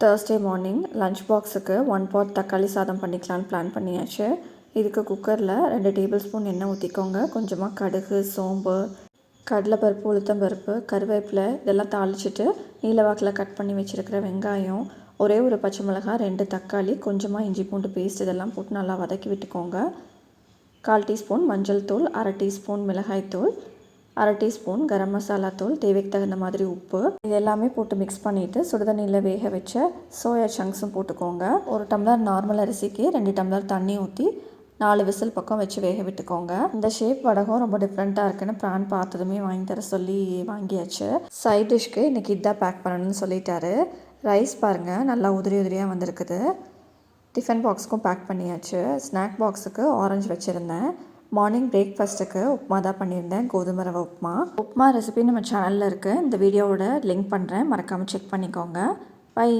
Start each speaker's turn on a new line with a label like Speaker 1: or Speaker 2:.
Speaker 1: Thursday morning lunch பாக்ஸுக்கு 1 pot தக்காளி சாதம் பண்ணிக்கலான்னு பிளான் பண்ணியாச்சு. இதுக்கு குக்கரில் 2 டேபிள் ஸ்பூன் எண்ணெய் ஊற்றிக்கோங்க. கொஞ்சமாக கடுகு, சோம்பு, கடலைப்பருப்பு, உளுத்தம்பருப்பு, கருவேப்பிலை இதெல்லாம் தாளிச்சிட்டு நீலவாக்கில் கட் பண்ணி வச்சுருக்கிற வெங்காயம், ஒரே ஒரு பச்சை மிளகாய், 2 தக்காளி, கொஞ்சமாக இஞ்சி பூண்டு பேஸ்ட் இதெல்லாம் போட்டு நல்லா வதக்கி விட்டுக்கோங்க. 1/4 டீஸ்பூன் மஞ்சள் தூள், 1/2 டீஸ்பூன் மிளகாய் தூள், 1/2 டீஸ்பூன் கரம் மசாலா தூள், தேவைக்கு தகுந்த மாதிரி உப்பு இது எல்லாமே போட்டு மிக்ஸ் பண்ணிவிட்டு சுடுதண்ணியில் வேக வச்ச சோயா சங்க்ஸும் போட்டுக்கோங்க. 1 டம்ளர் நார்மல் அரிசிக்கு 2 டம்ளர் தண்ணி ஊற்றி 4 விசில் பக்கம் வச்சு வேக விட்டுக்கோங்க. இந்த ஷேப் வடகம் ரொம்ப டிஃப்ரெண்ட்டாக இருக்குன்னு ப்ரான் பார்த்ததுமே வாங்கி தர சொல்லி வாங்கியாச்சு. சைட் டிஷ்க்கு இன்றைக்கி இதான் பேக் பண்ணணும்னு சொல்லிட்டாரு. ரைஸ் பாருங்கள் நல்லா உதிரி உதிரியாக வந்திருக்குது. டிஃபன் பாக்ஸுக்கும் பேக் பண்ணியாச்சு. ஸ்நாக் பாக்ஸுக்கு ஆரஞ்சு வச்சுருந்தேன். மார்னிங் பிரேக்ஃபாஸ்ட்டுக்கு உப்புமா தான் பண்ணியிருந்தேன், கோதுமை ரவை உப்புமா. உப்புமா ரெசிபி நம்ம சேனலில் இருக்குது. இந்த வீடியோவோட லிங்க் பண்ணுறேன், மறக்காமல் செக் பண்ணிக்கோங்க. பை.